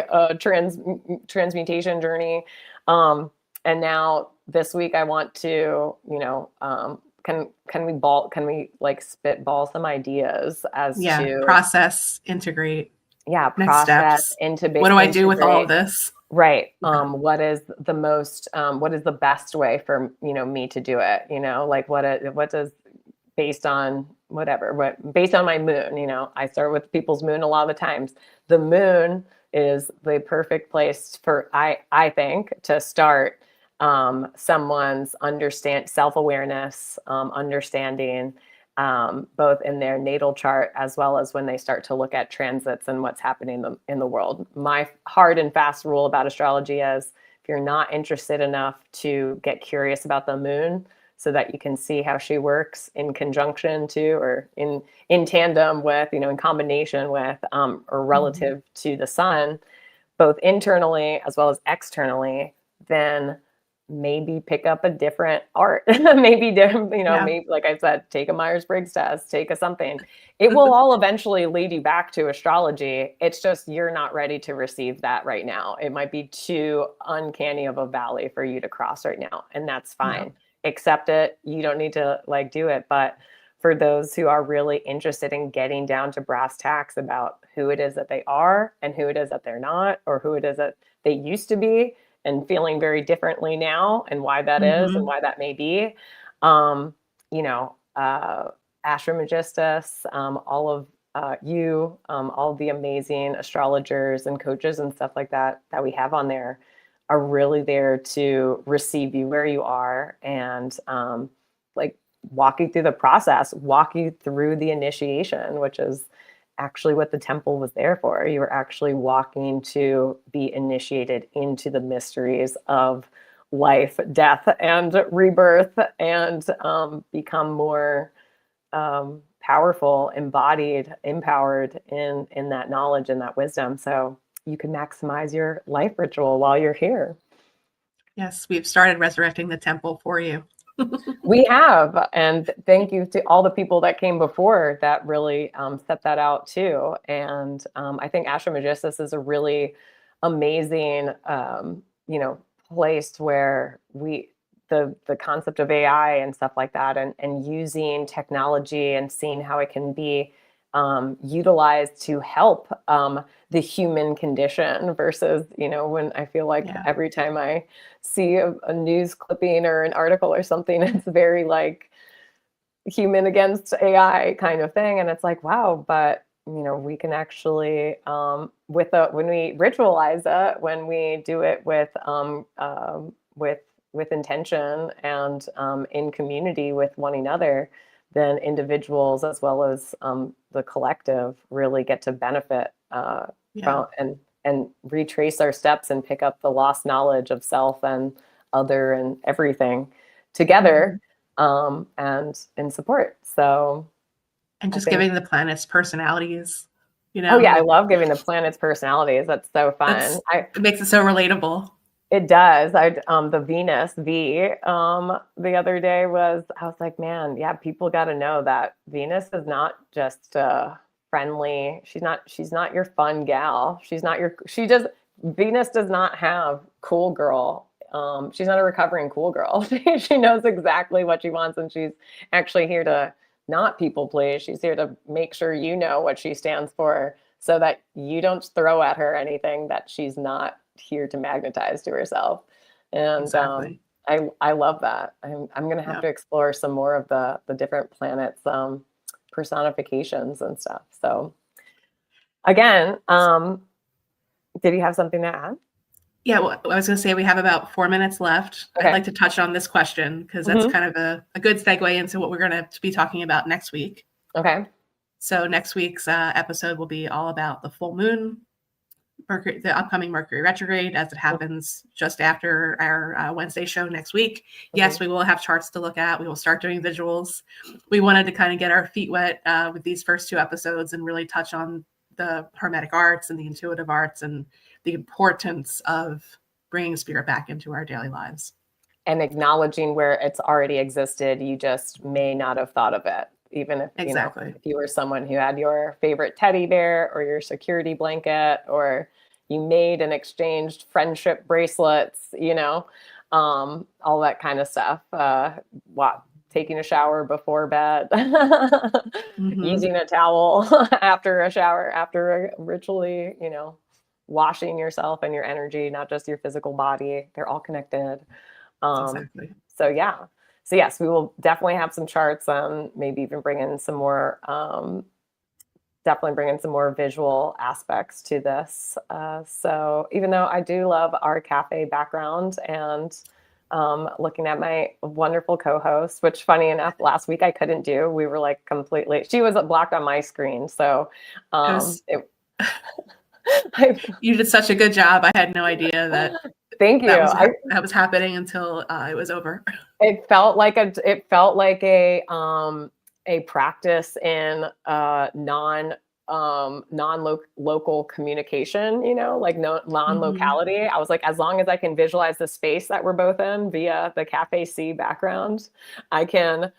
transmutation journey. And now this week I want to, can we like spitball some ideas as Yeah. to, Process, integrate, yeah, next process, steps. What do I do with all of integrate. this? Right. Yeah. What is the best way for, me to do it? Like what does, based on whatever, based on my moon, I start with people's moon a lot of the times. The moon is the perfect place for, I think, to start someone's self-awareness, understanding, both in their natal chart, as well as when they start to look at transits and what's happening in the world. My hard and fast rule about astrology is, if you're not interested enough to get curious about the moon, so that you can see how she works in conjunction to, or in tandem with, in combination with, or Mhm. relative to the sun, both internally as well as externally, then maybe pick up a different art. Maybe different, Yeah. maybe, like I said, take a Myers-Briggs test, take a something. It will all eventually lead you back to astrology. It's just you're not ready to receive that right now. It might be too uncanny of a valley for you to cross right now, and that's Yeah. fine. Accept it. You don't need to like do it, but for those who are really interested in getting down to brass tacks about who it is that they are, and who it is that they're not, or who it is that they used to be and feeling very differently now, and why that is and Hmm. why that may be. Um, you know, uh, Astromegistus, all of all the amazing astrologers and coaches and stuff like that we have on there, are really there to receive you where you are, and like walk you through the process, walk you through the initiation, which is actually what the temple was there for. You were actually walking to be initiated into the mysteries of life, death, and rebirth, and become more powerful, embodied, empowered in that knowledge and that wisdom. So you can maximize your life ritual while you're here. Yes, we've started resurrecting the temple for you. We have, and thank you to all the people that came before that really set that out too. And I think Astromegistus is a really amazing, place where the concept of AI and stuff like that, and using technology and seeing how it can be utilized to help the human condition versus, when I feel like Yeah. every time I see a news clipping or an article or something, it's very like human against AI kind of thing. And it's like, wow, but we can actually when we ritualize it, when we do it with intention and in community with one another, then individuals as well as the collective really get to benefit Yeah. from and retrace our steps and pick up the lost knowledge of self and other and everything together, and in support. So And I just think, giving the planets personalities, oh yeah, I like love giving the planets personalities. That's so fun. it makes it so relatable. It does. The Venus the other day I was like, man, yeah, people got to know that Venus is not just friendly. She's not your fun gal. Venus does not have cool girl. She's not a recovering cool girl. She knows exactly what she wants, and she's actually here to not people please. She's here to make sure you know what she stands for so that you don't throw at her anything that she's not here to magnetize to herself. And Exactly. I love that. I'm gonna have Yeah. to explore some more of the different planets personifications and stuff. So again, did you have something to add? Yeah, well, I was going to say we have about 4 minutes left. I'd Okay. like to touch on this question because that's Hmm. kind of a good segue into what we're going to be talking about next week. Okay. So next week's episode will be all about the full moon, Mercury, the upcoming Mercury retrograde, as it happens just after our Wednesday show next week. Yes, we will have charts to look at. We will start doing visuals. We wanted to kind of get our feet wet with these first 2 episodes and really touch on the Hermetic arts and the intuitive arts and the importance of bringing spirit back into our daily lives. And acknowledging where it's already existed, you just may not have thought of it. Even if, Exactly. if you were someone who had your favorite teddy bear or your security blanket, or you made and exchanged friendship bracelets, all that kind of stuff. Taking a shower before bed, using a towel after a shower, after ritually, washing yourself and your energy, not just your physical body. They're all connected. Exactly. So yeah. So yes, we will definitely have some charts and maybe even bring in some more, definitely bring in some more visual aspects to this. So even though I do love our cafe background and looking at my wonderful co-host, which funny enough, last week I couldn't do. We were like she was blocked on my screen. So you did such a good job. I had no idea that thank you. That was happening until it was over. It felt like a practice in non-local communication, like non-locality. I was like, as long as I can visualize the space that we're both in via the Cafe C background, I can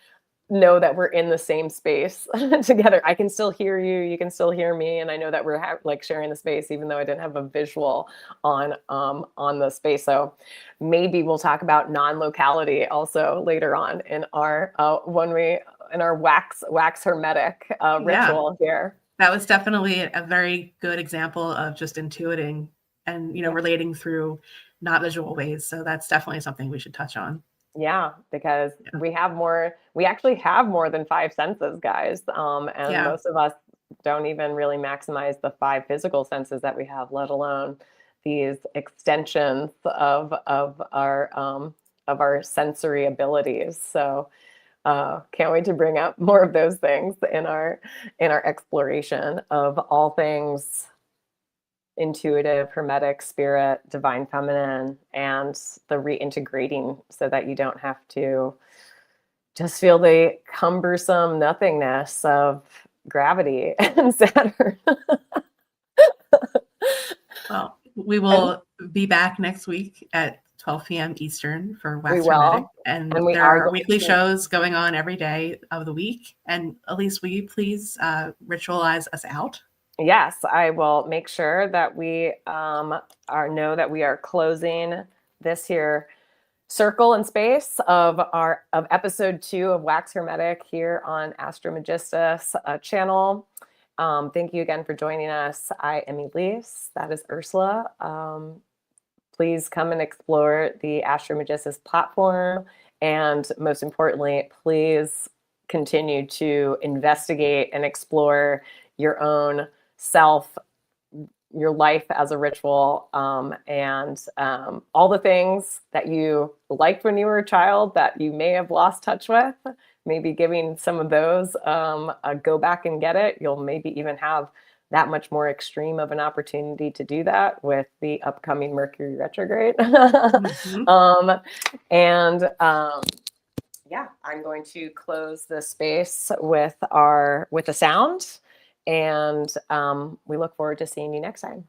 know that we're in the same space together. I can still hear you, you can still hear me, and I know that we're sharing the space, even though I didn't have a visual on the space. So maybe we'll talk about non-locality also later on in our wax hermetic ritual here. That was definitely a very good example of just intuiting and relating through not visual ways. So that's definitely something we should touch on. Yeah, because we actually have more than 5 senses, guys. And most of us don't even really maximize the 5 physical senses that we have, let alone these extensions of our sensory abilities. So can't wait to bring up more of those things in our exploration of all things intuitive, hermetic, spirit, divine feminine, and the reintegrating so that you don't have to just feel the cumbersome nothingness of gravity and Saturn. Well, we will be back next week at 12 p.m. Eastern for We Wax Hermetic. will. And And we there are are going weekly to- shows going on every day of the week. And Elise, will you please ritualize us out? Yes, I will make sure that we know that we are closing this here circle and space of episode 2 of Wax Hermetic here on Astromegistus channel. Thank you again for joining us. I am Elise. That is Ursula. Please come and explore the Astromegistus platform. And most importantly, please continue to investigate and explore your own self, your life as a ritual, and all the things that you liked when you were a child that you may have lost touch with. Maybe giving some of those a go back and get it. You'll maybe even have that much more extreme of an opportunity to do that with the upcoming Mercury retrograde. Yeah, I'm going to close the space with a sound, and we look forward to seeing you next time.